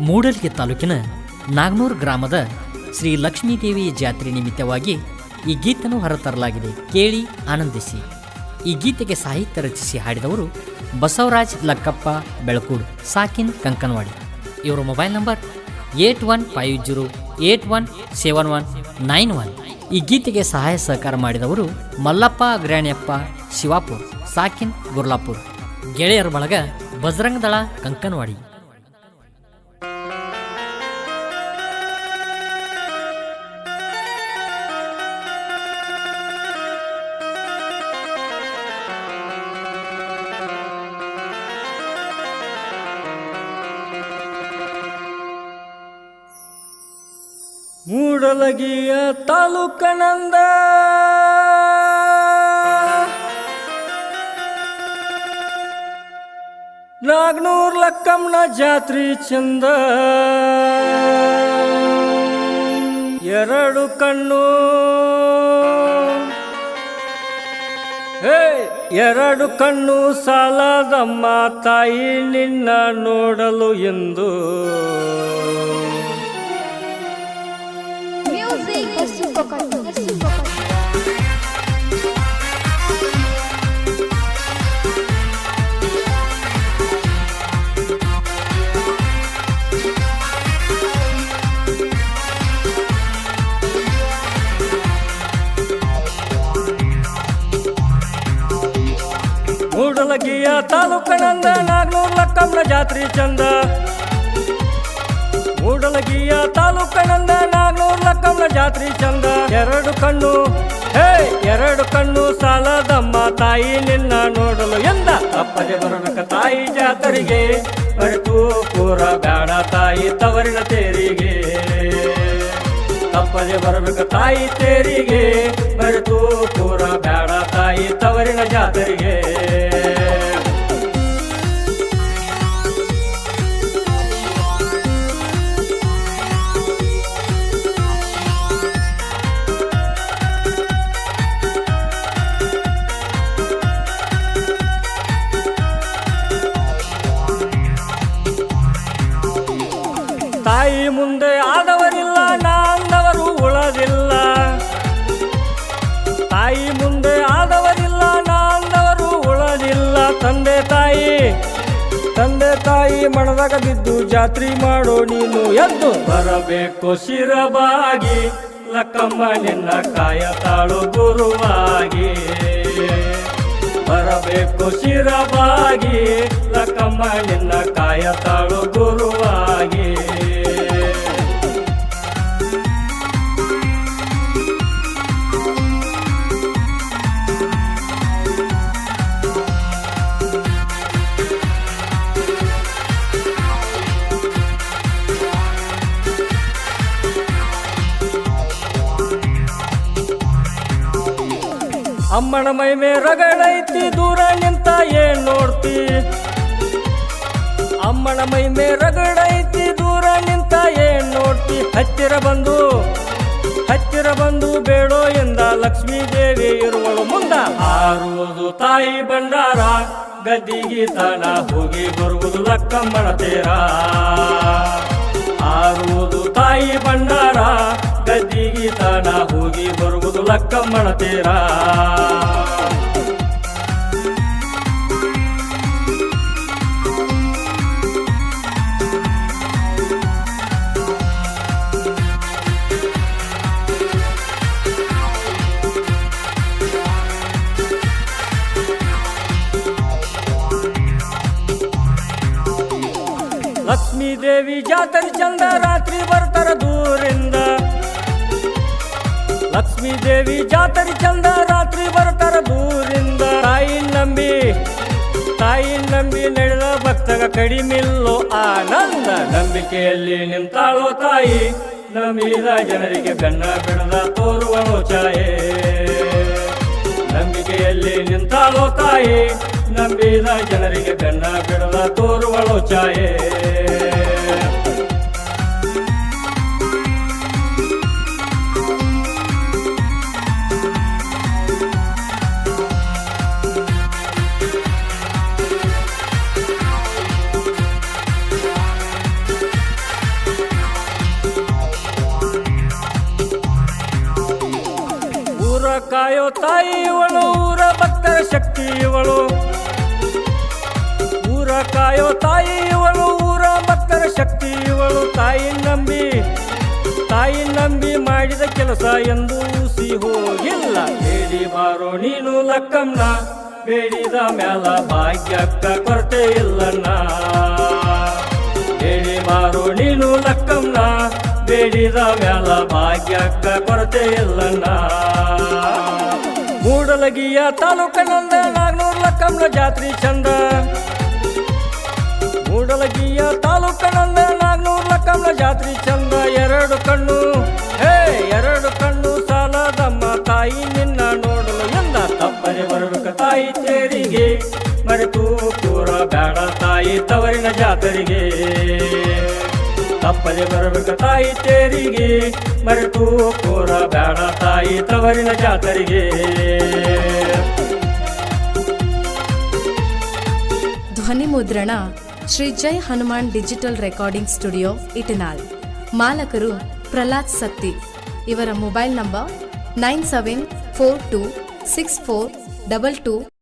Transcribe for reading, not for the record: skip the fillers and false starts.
ಮೂಡಲ್ಗಿ ತಾಲೂಕಿನ ನಾಗನೂರು ಗ್ರಾಮದ ಶ್ರೀ ಲಕ್ಷ್ಮೀದೇವಿ ಜಾತ್ರೆ ನಿಮಿತ್ತವಾಗಿ ಈ ಗೀತನ್ನು ಹೊರತರಲಾಗಿದೆ. ಕೇಳಿ ಆನಂದಿಸಿ. ಈ ಗೀತೆಗೆ ಸಾಹಿತ್ಯ ರಚಿಸಿ ಹಾಡಿದವರು ಬಸವರಾಜ್ ಲಕ್ಕಪ್ಪ ಬೆಳಕೂಡು, ಸಾಕಿನ್ ಕಂಕನವಾಡಿ. ಇವರ ಮೊಬೈಲ್ ನಂಬರ್ 8150817191. ಈ ಗೀತೆಗೆ ಸಹಾಯ ಸಹಕಾರ ಮಾಡಿದವರು ಮಲ್ಲಪ್ಪ ಅಗ್ರಾಣಿಯಪ್ಪ ಶಿವಾಪುರ್, ಸಾಕಿನ್ ಗುರ್ಲಾಪುರ್. ಗೆಳೆಯರ ಬಳಗ ಬಜರಂಗ ದಳ ಕಂಕನವಾಡಿ. ಮೂಡಲಗಿಯ ತಾಲೂಕನಂದ ನಾಗನೂರ್ ಲಕ್ಕಮ್ಮನ ಜಾತ್ರಿ ಚಂದ. ಎರಡು ಕಣ್ಣು ಎರಡು ಕಣ್ಣು ಸಾಲದಮ್ಮ ತಾಯಿ ನಿನ್ನ ನೋಡಲು ಎಂದು. ಮೂಡಲಗಿಯ ತಾಲೂಕನಂದ ನಾಗನೂರ್ ಲಕ್ಕಮ್ಮನ ಜಾತ್ರಿ ಚಂದ. ಮೂಡಲಗಿಯ ತಾಲೂಕನಂದ ನಾಗನೂರ್ ಲಕ್ಕಮ್ಮನ ಜಾತ್ರಿ ಚಂದ. ಎರಡು ಕಣ್ಣು ಎರಡು ಕಣ್ಣು ಸಾಲದಮ್ಮ ತಾಯಿ ನಿನ್ನ ನೋಡಲು ಎಂದ. ತಪ್ಪದೆ ಬರಬೇಕ ತಾಯಿ ಜಾತರಿಗೆ, ಮರೆತು ಕೂರ ಬೇಡ ತಾಯಿ ತವರಿನ ತೇರಿಗೆ. ತಪ್ಪದೆ ಬರಬೇಕ ತಾಯಿ ತೇರಿಗೆ, ಮರೆತು ಕೂರ ಬೇಡ ತಾಯಿ ತವರಿನ ಜಾತರಿಗೆ. ತಾಯಿ ಮುಂದೆ ಆದವರಿಲ್ಲ, ನಾಂದವರು ಉಳದಿಲ್ಲ. ತಾಯಿ ಮುಂದೆ ಆದವರಿಲ್ಲ, ನಾಂದವರು ಉಳದಿಲ್ಲ. ತಂದೆ ತಾಯಿ ಮಣದಾಗ ಬಿದ್ದು ಜಾತ್ರೆ ಮಾಡೋ ನೀನು ಎದ್ದು. ಬರಬೇಕು ಶಿರಬಾಗಿ ಲಕ್ಕಮ್ಮ ನಿನ್ನ ಕಾಯತಾಳು ಗುರುವಾಗಿ. ಬರಬೇಕು ಶಿರಬಾಗಿ ಲಕ್ಕಮ್ಮ ನಿನ್ನ ಕಾಯತಾಳು ಗುರುವಾಗಿ. ಅಮ್ಮನ ಮೈಮೆ ರಗಡೈತಿ ದೂರ ನಿಂತ ಏನ್ ನೋಡ್ತಿ. ಅಮ್ಮನ ಮೈಮೆ ರಗಡೈತಿ ದೂರ ನಿಂತ ಏನ್ ನೋಡ್ತಿ. ಹತ್ತಿರ ಬಂದು ಬೇಡೋ ಎಂದ ಲಕ್ಷ್ಮೀ ದೇವಿ ಇರುವಳು ಮುಂದ. ಆರುವುದು ತಾಯಿ ಭಂಡಾರ, ಗದ್ದಿಗಿ ತನ ಹೋಗಿ ಬರುವುದು ಲಕ್ಕಮ್ಮನ ತೇರ. ಆರುವುದು ತಾಯಿ ಭಂಡಾರ, ಗದ್ದಿಗಿ ತನ ಹೋಗಿ ಬರುವುದು ಲಕ್ಕಮ್ಮನ ತೇರ. ಲಕ್ಷ್ಮೀ ದೇವಿ ಜಾತ್ರೆ ಚಂದ, ರಾತ್ರಿ ಬರ್ತಾರ ದೂರಿಂದ. ಲಕ್ಷ್ಮೀ ದೇವಿ ಜಾತ್ರೆ ಚಂದ, ರಾತ್ರಿ ಬರ್ತಾರ ದೂರಿಂದ. ತಾಯಿ ನಂಬಿ ನಡೆದ ಭಕ್ತಗ ಕಡಿಮಿಲ್ಲೋ ಆನಂದ. ನಂಬಿಕೆಯಲ್ಲಿ ನಿಂತಾಳೋ ತಾಯಿ, ನಂಬಿದ ಜನರಿಗೆ ಬೆನ್ನ ಬಿಡದ ತೋರುವಳು ಛಾಯೆ. ನಂಬಿಕೆಯಲ್ಲಿ ನಿಂತಾಳೋ ತಾಯಿ, ನಂಬಿದ ಜನರಿಗೆ ಬೆನ್ನ ಬಿಡದ ತೋರುವಳು ಛಾಯೆ. ತಾಯಿ ಇವಳು ಊರ ಭಕ್ತರ ಶಕ್ತಿ ಇವಳು ಊರ ಕಾಯೋ ತಾಯಿ ಇವಳು ಊರ ಭಕ್ತರ ಶಕ್ತಿ ಇವಳು ತಾಯಿ ನಂಬಿ ಮಾಡಿದ ಕೆಲಸ ಎಂದು ಊಸಿ ಹೋಗಿಲ್ಲ ಬೇಡಿ ಬಾರೋ ನೀನು ಲಕ್ಕಮ್ಮ ಬೇಡಿದ ಮ್ಯಾಲ ಭಾಗ್ಯಕ್ಕ ಕೊರತೆ ಇಲ್ಲಣ್ಣ ಬೇಡಿ ಬಾರೋ ನೀನು ಲಕ್ಕಮ್ಮ ಬೇಡಿದ ಮ್ಯಾಲ ಭಾಗ್ಯಕ್ಕ ಕೊರತೆ ಇಲ್ಲಣ್ಣ ಮೂಡಲಗಿಯ ತಾಲೂಕಿನಂದ ನಾಗನೂರ್ ಲಕ್ಕಮ್ಮನ ಜಾತ್ರಿ ಚಂದ ಮೂಡಲಗಿಯ ತಾಲೂಕಿನಂದ ನಾಗನೂರ್ ಲಕ್ಕಮ್ಮನ ಜಾತ್ರಿ ಚಂದ ಎರಡು ಕಣ್ಣು ಸಾಲದಮ್ಮ ತಾಯಿ ನಿನ್ನ ನೋಡಲು ಎಂದ ತಪ್ಪದೆ ಬರಬೇಕ ತಾಯಿ ತೇರಿಗೆ ಮರೆತು ಕೂರ ಬೇಡ ತಾಯಿ ತವರಿನ ಜಾತರಿಗೆ ತಪ್ಪದೆ ಬರಬೇಕ ತಾಯಿ ತೇರಿಗೆ ಮರೆತು ಕೂರ ಬೇಡ ತಾಯಿ ತವರಿನ ಜಾತರಿಗೆ ಧ್ವನಿ ಮುದ್ರಣ Shri Jai Hanuman digital recording studio Itanal ಮಾಲಕರು ಪ್ರಹ್ಲಾದ್ ಸತ್ತಿ ಇವರ ಮೊಬೈಲ್ ನಂಬರ್ 97426422